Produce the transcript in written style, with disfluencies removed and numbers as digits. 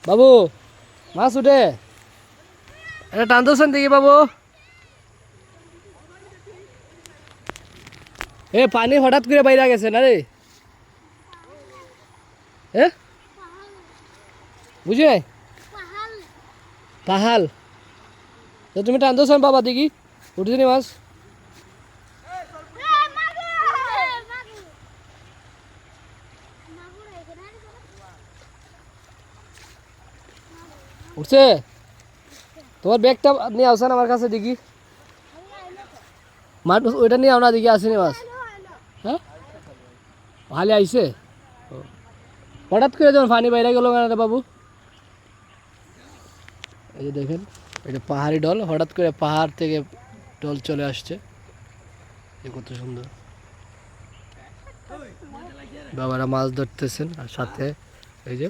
বাবু মাছ উঠে, এটা টানতেছেন দেখি বাবু। এ পানি হঠাৎ করে বাইরে গেছে না রে? এ বুঝি নাই? পাহাল। তো তুমি টানতেছেন বাবা দেখি উঠেছে নি মাছ? উঠছে? তোমার ব্যাগটা নিয়ে আসেন আমার কাছে দেখি। মাছ ওইটা নিয়ে আও না দেখি আসেনি মাছ। হ্যাঁ ভালো আইছে। হঠাৎ করে যখন পানি বাইরে গেল কেন বাবু? এই যে দেখেন, এটা পাহাড়ি ঢল, হঠাৎ করে পাহাড় থেকে ঢল চলে আসছে। কত সুন্দর। বাবারা মাছ ধরতেছেন আর সাথে এই যে